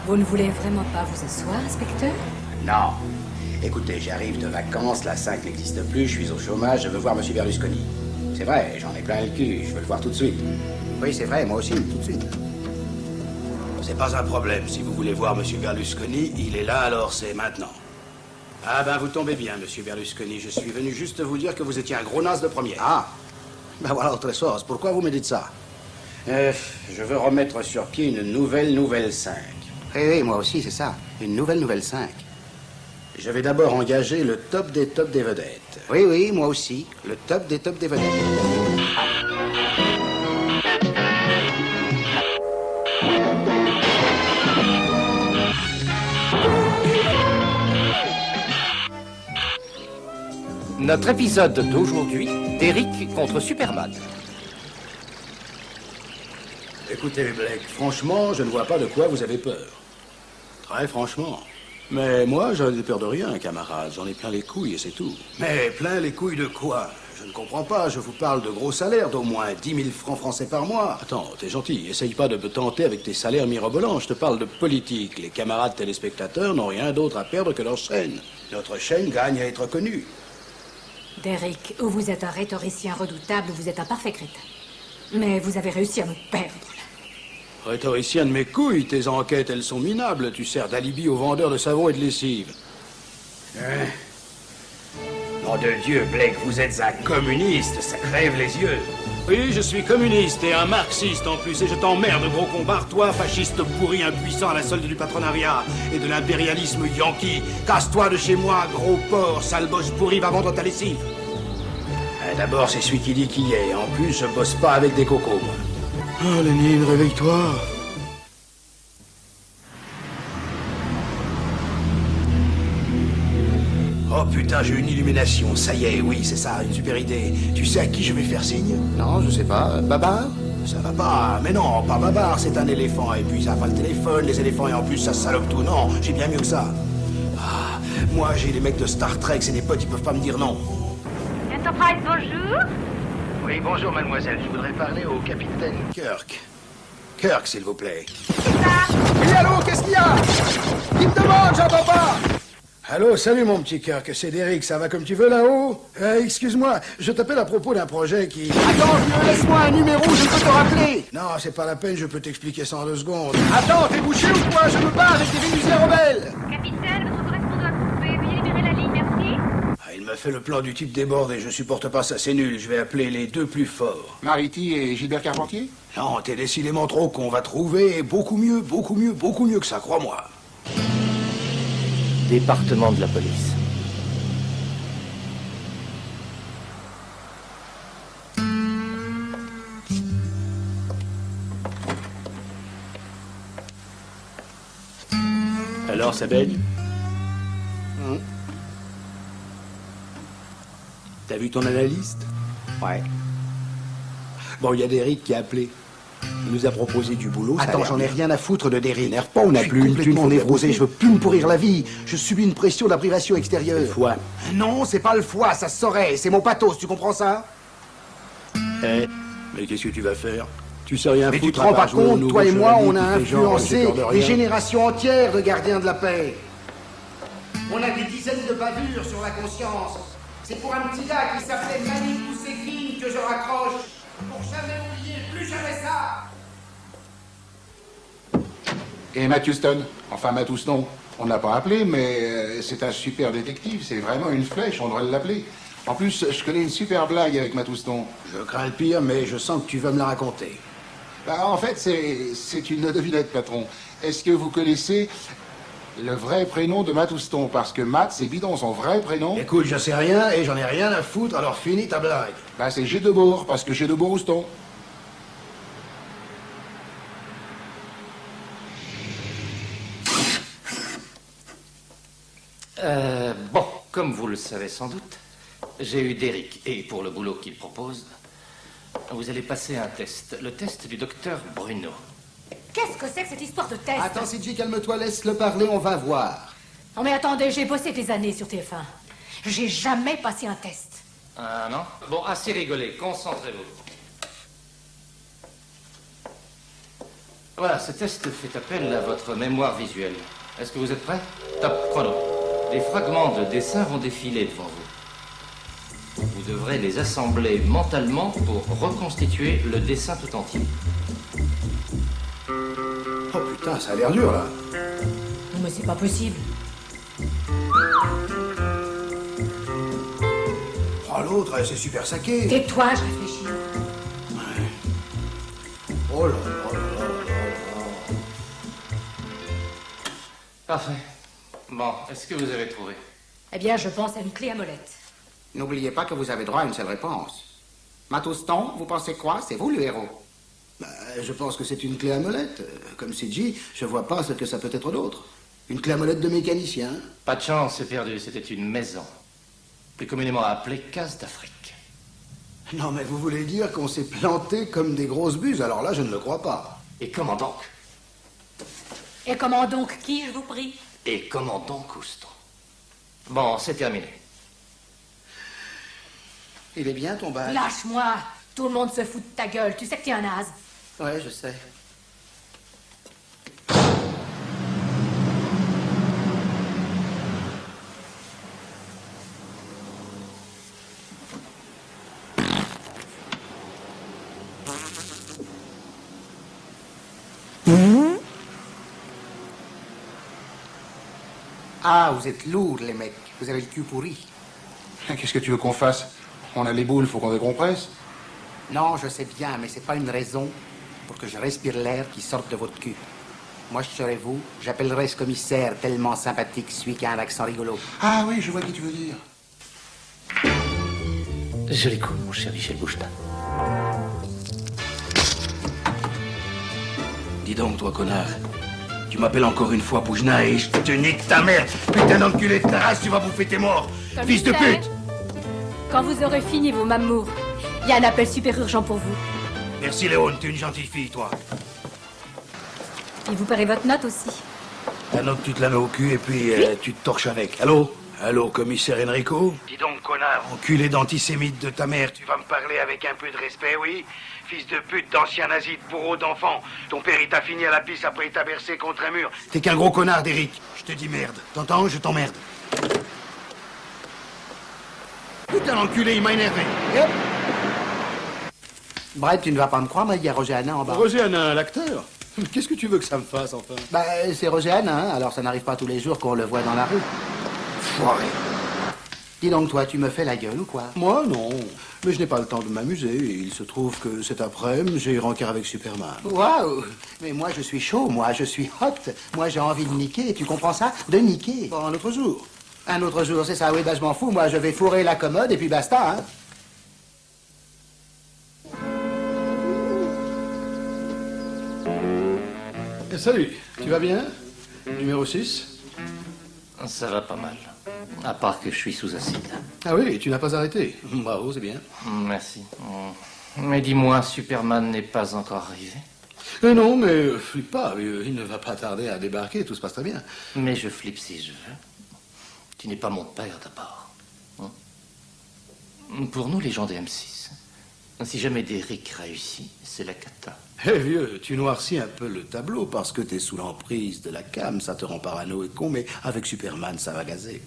Vous ne voulez vraiment pas vous asseoir, inspecteur? Non. Écoutez, j'arrive de vacances, la 5 n'existe plus, je suis au chômage, je veux voir M. Berlusconi. C'est vrai, j'en ai plein le cul, je veux le voir tout de suite. Oui, c'est vrai, moi aussi, tout de suite. C'est pas un problème. Si vous voulez voir M. Berlusconi, il est là, alors c'est maintenant. Ah ben, vous tombez bien, M. Berlusconi. Je suis venu juste vous dire que vous étiez un gros naze de première. Ah, ben voilà autre chose. Pourquoi vous me dites ça? Je veux remettre sur pied une nouvelle 5. Oui, moi aussi, c'est ça. Une nouvelle 5. Je vais d'abord engager le top des vedettes. Oui, moi aussi. Le top des vedettes. Notre épisode d'aujourd'hui, Derrick contre Superman. Écoutez, Blake, franchement, je ne vois pas de quoi vous avez peur. Très franchement. Mais moi, j'en ai peur de rien, camarade. J'en ai plein les couilles et c'est tout. Mais plein les couilles de quoi? Je ne comprends pas. Je vous parle de gros salaires, d'au moins 10 000 francs français par mois. Attends, t'es gentil. Essaye pas de me tenter avec tes salaires mirobolants. Je te parle de politique. Les camarades téléspectateurs n'ont rien d'autre à perdre que leur chaîne. Notre chaîne gagne à être connue. Derrick, ou vous êtes un rhétoricien redoutable, ou vous êtes un parfait crétin. Mais vous avez réussi à me perdre. Rhétoricien de mes couilles, tes enquêtes, elles sont minables. Tu sers d'alibi aux vendeurs de savon et de lessive. Hein? Nom de Dieu, Blake, vous êtes un communiste, ça crève les yeux. Oui, je suis communiste et un marxiste en plus, et je t'emmerde, gros combar, toi, fasciste pourri, impuissant à la solde du patronariat et de l'impérialisme yankee. Casse-toi de chez moi, gros porc, sale bosse pourri, va vendre ta lessive. D'abord, c'est celui qui dit qui est. En plus, je bosse pas avec des cocos, moi. Oh, Lénine, réveille-toi. Oh putain, j'ai une illumination, ça y est, oui, c'est ça, une super idée. Tu sais à qui je vais faire signe? Non, je sais pas. Babar? Ça va pas, mais non, pas Babar, c'est un éléphant, et puis ça a pas le téléphone, les éléphants, et en plus ça salope tout, non, j'ai bien mieux que ça. Ah, moi j'ai les mecs de Star Trek, c'est des potes, ils peuvent pas me dire non. Enterprise, bonjour. Oui, bonjour, mademoiselle. Je voudrais parler au capitaine Kirk. Kirk, s'il vous plaît. Oui, allô, qu'est-ce qu'il y a? Qui me demande, j'entends pas. Allô, salut mon petit Kirk, c'est Derrick, ça va comme tu veux là-haut? Excuse-moi, je t'appelle à propos d'un projet qui... Attends, vieux, laisse-moi un numéro, je peux te rappeler. Non, c'est pas la peine, je peux t'expliquer ça en 2 secondes. Attends, t'es bouché ou quoi? Je me bats avec des Vénusiens rebelles. Capitaine, votre correspondant a coupé. Veuillez libérer la ligne, merci. Ah, il m'a fait le plan du type débordé, je supporte pas ça, c'est nul, je vais appeler les 2 plus forts. Mariti et Gilbert Carpentier? Non, t'es décidément trop con, on va trouver beaucoup mieux que ça, crois-moi. Département de la police. Alors, ça baigne? T'as vu ton analyste? Ouais. Bon, il y a Derrick qui a appelé. Il nous a proposé du boulot. Attends, j'en ai rien à foutre de Derrick. N'énerve pas, on n'a plus une thune, complètement névrosé, je veux plus me pourrir la vie. Je subis une pression de la privation extérieure. Le foie. Non, c'est pas le foie, ça se saurait. C'est mon pathos, tu comprends ça? Mais qu'est-ce que tu vas faire? Tu sais rien Mais tu foutre te à rends part pas jouer au compte, nouveau toi et moi, chevalier on a qui fait genre, j'ai influencé peur de des rien. générations entières de gardiens de la paix. On a des dizaines de bavures sur la conscience. C'est pour un petit gars qui s'appelait Manny Poussekin que je raccroche. Pour jamais oublier, plus jamais ça. Et Matt Houston? Enfin, Matt Houston, on ne l'a pas appelé, mais c'est un super détective. C'est vraiment une flèche, on devrait l'appeler. En plus, je connais une super blague avec Matt Houston. Je crains le pire, mais je sens que tu vas me la raconter. Bah, en fait, c'est une devinette, patron. Est-ce que vous connaissez le vrai prénom de Matt Houston? Parce que Matt, c'est bidon, son vrai prénom. Écoute, je sais rien et j'en ai rien à foutre, alors finis ta blague. Bah, c'est G. Debourg, parce que G. Debourg Houston. Bon, comme vous le savez sans doute, j'ai eu Derrick, et pour le boulot qu'il propose, vous allez passer un test, le test du docteur Bruno. Qu'est-ce que c'est que cette histoire de test? Attends, CJ, calme-toi, laisse-le parler, on va voir. Oh mais attendez, j'ai bossé des années sur TF1. J'ai jamais passé un test. Ah non? Bon, assez rigolé, concentrez-vous. Voilà, ce test fait appel à votre mémoire visuelle. Est-ce que vous êtes prêts? Top, chrono. Des fragments de dessin vont défiler devant vous. Vous devrez les assembler mentalement pour reconstituer le dessin tout entier. Oh putain, ça a l'air dur, là. Non, mais c'est pas possible. Oh, l'autre, c'est super saqué. Tais-toi, je réfléchis. Oh là là là là là là. Parfait. Bon, est-ce que vous avez trouvé? Eh bien, je pense à une clé à molette. N'oubliez pas que vous avez droit à une seule réponse. Matouston, vous pensez quoi? C'est vous le héros. Bah, je pense que c'est une clé à molette. Comme CG, je vois pas ce que ça peut être d'autre. Une clé à molette de mécanicien. Pas de chance, c'est perdu. C'était une maison. Plus communément appelée case d'Afrique. Non, mais vous voulez dire qu'on s'est planté comme des grosses buses? Alors là, je ne le crois pas. Et comment donc? Et comment donc qui, je vous prie? Et comment donc, Houston? Bon, c'est terminé. Il est bien ton badge. Lâche-moi! Tout le monde se fout de ta gueule. Tu sais que t'es un naze. Ouais, je sais. Ah, vous êtes lourds, les mecs. Vous avez le cul pourri. Qu'est-ce que tu veux qu'on fasse? On a les boules, faut qu'on décompresse. Non, je sais bien, mais c'est pas une raison pour que je respire l'air qui sort de votre cul. Moi, je serais vous, j'appellerais ce commissaire tellement sympathique, celui qui a un accent rigolo. Ah oui, je vois qui tu veux dire. Joli coup, mon cher Michel Bouchetin. Dis donc, toi, connard. Tu m'appelles encore une fois Poujna et je te nique ta mère. Putain d'enculé de ta race, tu vas bouffer tes morts. Fils de pute. Quand vous aurez fini vos mamours, il y a un appel super urgent pour vous. Merci, Léon, t'es une gentille fille, toi. Et vous paierez votre note aussi. La note, tu te la mets au cul et puis tu te torches avec. Allô? Allô, commissaire Enrico? Dis donc, connard, enculé d'antisémite de ta mère, tu vas me parler avec un peu de respect, oui? Fils de pute, d'ancien nazi, de bourreau d'enfant. Ton père, il t'a fini à la pisse après il t'a bercé contre un mur. T'es qu'un gros connard, d'Eric. Je te dis merde. T'entends? Je t'emmerde. Putain, l'enculé, il m'a énervé. Yep. Bref, tu ne vas pas me croire, mais il y a Roger Hanin en bas. Roger Hanin, l'acteur? Qu'est-ce que tu veux que ça me fasse, enfin? Bah, c'est Roger Hanin, alors ça n'arrive pas tous les jours qu'on le voit dans la rue. Foiré. Dis donc, toi, tu me fais la gueule ou quoi? Moi, non. Mais je n'ai pas le temps de m'amuser. Il se trouve que cet après-midi, j'ai rencard avec Superman. Waouh! Mais moi, je suis chaud, moi, je suis hot. Moi, j'ai envie de niquer, tu comprends ça? De niquer. Bon, un autre jour. Un autre jour, c'est ça, oui, bah je m'en fous. Moi, je vais fourrer la commode et puis basta, hein. Salut, tu vas bien? Numéro 6? Ça va pas mal. À part que je suis sous acide. Ah oui, tu n'as pas arrêté. Bravo, c'est bien. Merci. Mais dis-moi, Superman n'est pas encore arrivé? Non, mais flippe pas. Il ne va pas tarder à débarquer, tout se passe très bien. Mais je flippe si je veux. Tu n'es pas mon père d'abord. Hein? Pour nous, les gens des M6, si jamais Derrick réussit, c'est la cata. Eh vieux, tu noircis un peu le tableau parce que t'es sous l'emprise de la cam, ça te rend parano et con, mais avec Superman, ça va gazer.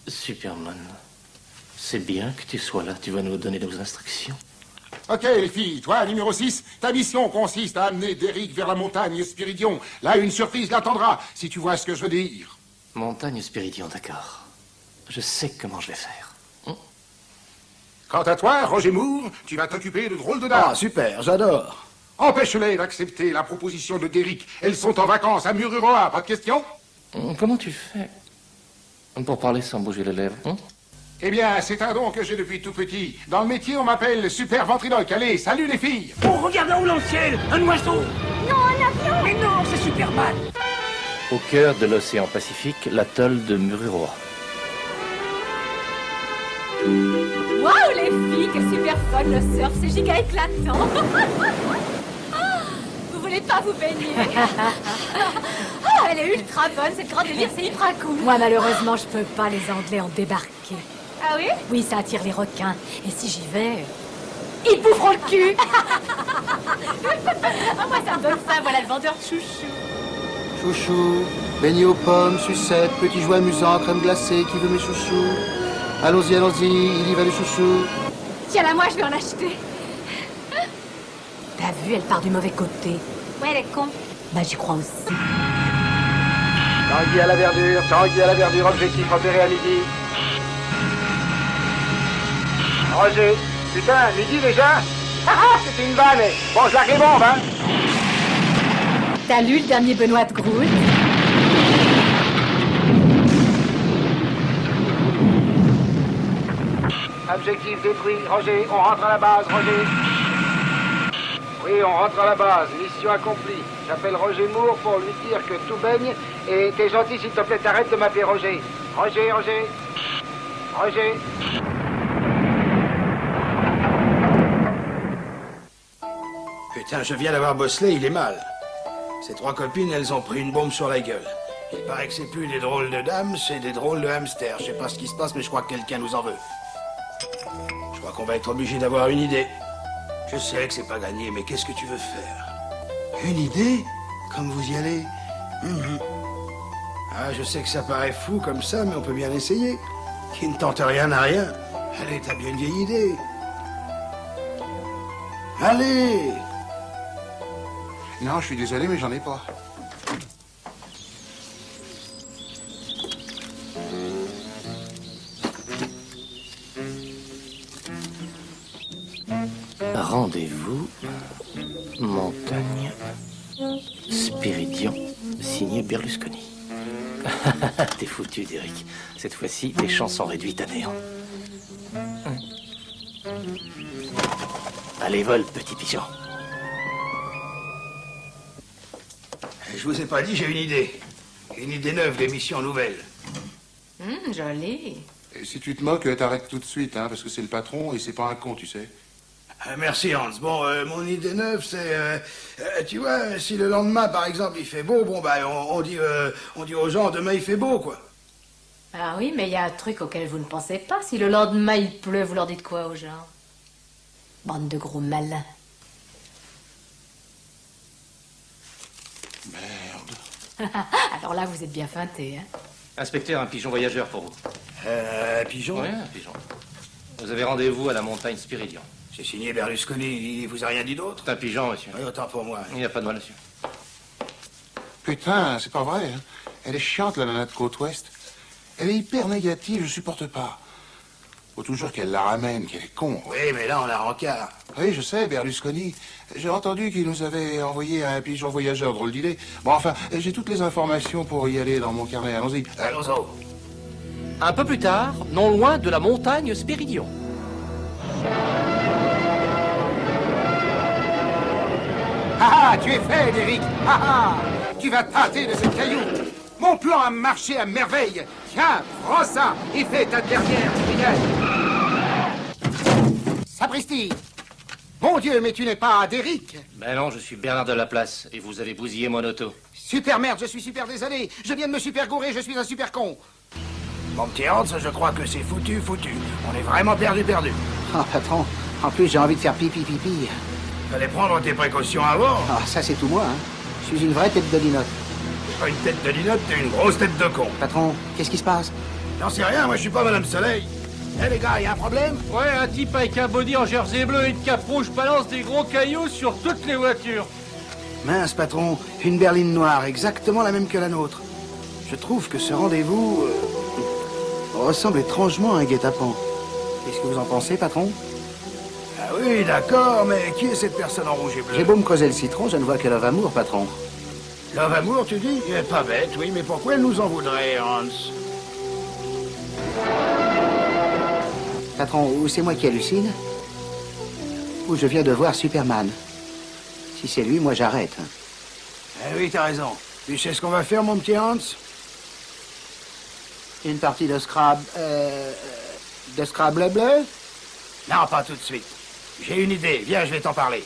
Superman, c'est bien que tu sois là, tu vas nous donner nos instructions. Ok, les filles, toi, numéro 6, ta mission consiste à amener Derrick vers la montagne Spiridion. Là, une surprise l'attendra, si tu vois ce que je veux dire. Montagne Spiridion, d'accord. Je sais comment je vais faire. Quant à toi, Roger Moore, tu vas t'occuper de drôles de dames. Ah, super, j'adore. Empêche-les d'accepter la proposition de Derrick. Elles sont en vacances à Mururoa, pas de question? Comment tu fais pour parler sans bouger les lèvres? Eh bien, c'est un don que j'ai depuis tout petit. Dans le métier, on m'appelle Super Ventriloque. Allez, salut les filles! Oh, regarde là-haut dans le ciel, un oiseau. Non, un avion! Mais non, c'est Superman. Au cœur de l'océan Pacifique, l'atoll de Mururoa. Waouh, les filles, quel super fun le surf, c'est giga éclatant. Vous voulez pas vous baigner? Elle est ultra bonne, cette grande délire, c'est hyper cool. Moi, malheureusement, je peux pas, les Anglais ont débarqué. Ah oui? Oui, ça attire les requins. Et si j'y vais, Ils te boufferont le cul. Ah, moi, ça me donne faim, voilà le vendeur de chouchou. Chouchou, beignet aux pommes, sucette, petits jouets amusants, crème glacée, qui veut mes chouchous? Allons-y, allons-y, il y va le chouchou. Tiens-la, moi, je vais en acheter. T'as vu, elle part du mauvais côté. Ouais, elle est con. Bah, j'y crois aussi. Tanguy à la verdure, objectif repéré à midi. Roger, putain, midi déjà? C'est une vanne. Bon, je largue les bombes, hein. T'as lu le dernier Benoît de Groult? Objectif détruit, Roger, on rentre à la base, Roger. Oui, on rentre à la base, mission accomplie. J'appelle Roger Moore pour lui dire que tout baigne. Et t'es gentil, s'il te plaît, t'arrêtes de m'appeler Roger. Roger. Putain, je viens d'avoir Bosley, il est mal. Ses 3 copines, elles ont pris une bombe sur la gueule. Il paraît que c'est plus des drôles de dames, c'est des drôles de hamsters. Je sais pas ce qui se passe, mais je crois que quelqu'un nous en veut. Je crois qu'on va être obligé d'avoir une idée. Je sais que c'est pas gagné, mais qu'est-ce que tu veux faire? Une idée? Comme vous y allez? Ah, je sais que ça paraît fou comme ça, mais on peut bien essayer. Qui ne tente rien n'a rien. Allez, t'as bien une vieille idée. Allez! Non, je suis désolé, mais j'en ai pas. Rendez-vous, montagne, Spiridion, signé Berlusconi. T'es foutu, Derek. Cette fois-ci, tes chances sont réduites à néant. Allez, vole, petit pigeon. Je vous ai pas dit, j'ai une idée. Une idée neuve d'émission nouvelle. Joli. Et si tu te moques, t'arrêtes tout de suite, hein, parce que c'est le patron et c'est pas un con, tu sais. Merci Hans. Bon, mon idée neuve, c'est... tu vois, si le lendemain, par exemple, il fait beau, bon, bah, on dit aux gens, demain, il fait beau, quoi. Ah oui, mais il y a un truc auquel vous ne pensez pas. Si le lendemain il pleut, vous leur dites quoi aux gens? Bande de gros malins. Merde. Alors là, vous êtes bien feintés, hein. Inspecteur, un pigeon voyageur pour vous. Pigeon? Oui, un pigeon. Vous avez rendez-vous à la montagne Spiridion. C'est signé Berlusconi, il vous a rien dit d'autre? C'est un pigeon, monsieur. Oui, autant pour moi. Il n'y a pas de mal, monsieur. Putain, c'est pas vrai, hein. Elle est chiante, la nana de Côte-Ouest. Elle est hyper négative, je supporte pas. Faut toujours qu'elle la ramène, qu'elle est con. Oui, mais là, on a rencard. Oui, je sais, Berlusconi. J'ai entendu qu'il nous avait envoyé un pigeon voyageur, drôle d'idée. Bon, enfin, j'ai toutes les informations pour y aller dans mon carnet. Allons-y. Allons-y. Un peu plus tard, non loin de la montagne Spiridion. Ah ah, tu es fait, Derek. Ah ah, tu vas tâter de ce caillou. Mon plan a marché à merveille. Tiens, prends ça et fais ta dernière prière. Sapristi. Mon Dieu, mais tu n'es pas Derek. Ben non, je suis Bernard de Laplace et vous avez bousillé mon auto. Super merde, je suis super désolé. Je viens de me super gourer, je suis un super con. Mon petit Hans, je crois que c'est foutu. On est vraiment perdu. Ah, patron, en plus j'ai envie de faire pipi. Fallait prendre tes précautions avant. Ah, ça c'est tout moi, hein. Je suis une vraie tête de linotte. T'es pas une tête de linotte, t'es une grosse tête de con. Patron, qu'est-ce qui se passe? J'en sais rien, moi je suis pas Madame Soleil. Eh les gars, y a un problème? Ouais, un type avec un body en jersey bleu et une cape rouge balance des gros cailloux sur toutes les voitures. Mince, patron, une berline noire, exactement la même que la nôtre. Je trouve que ce rendez-vous ressemble étrangement à un guet-apens. Qu'est-ce que vous en pensez, patron? Ah oui, d'accord, mais qui est cette personne en rouge et bleu? J'ai beau me creuser le citron, je ne vois que Love Amour, patron. Love Amour, tu dis? Pas bête, oui, mais pourquoi elle nous en voudrait, Hans? Patron, ou c'est moi qui hallucine, ou je viens de voir Superman. Si c'est lui, moi j'arrête. Eh oui, t'as raison. Tu sais ce qu'on va faire, mon petit Hans? Une partie de Scrabble... de Scrabble bleu? Non, pas tout de suite. J'ai une idée, viens, je vais t'en parler.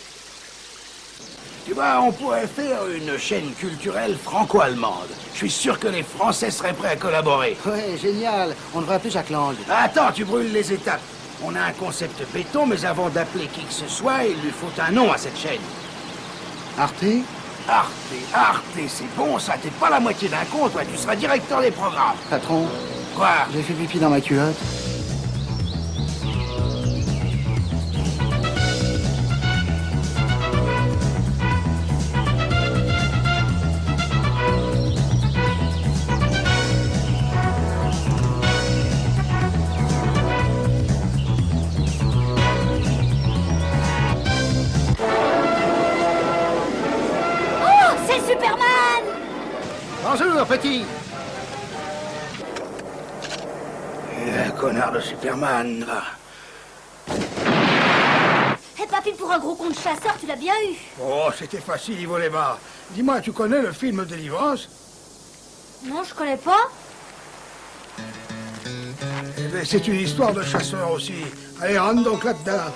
Tu vois, on pourrait faire une chaîne culturelle franco-allemande. Je suis sûr que les Français seraient prêts à collaborer. Ouais, génial. On devrait appeler Jacques Lang. Attends, tu brûles les étapes. On a un concept béton, mais avant d'appeler qui que ce soit, il lui faut un nom à cette chaîne. Arte? Arte, c'est bon ça, t'es pas la moitié d'un con, toi, tu seras directeur des programmes. Patron, Quoi? j'ai fait pipi dans ma culotte. Oh, c'est Superman! Bonjour, petit. Un connard de Superman, va. Hé, papy, pour un gros con de chasseur, tu l'as bien eu. Oh, c'était facile, il volait bas. Dis-moi, tu connais le film Délivrance? Non, je connais pas. Eh bien, c'est une histoire de chasseur aussi. Allez, rentre donc là-dedans.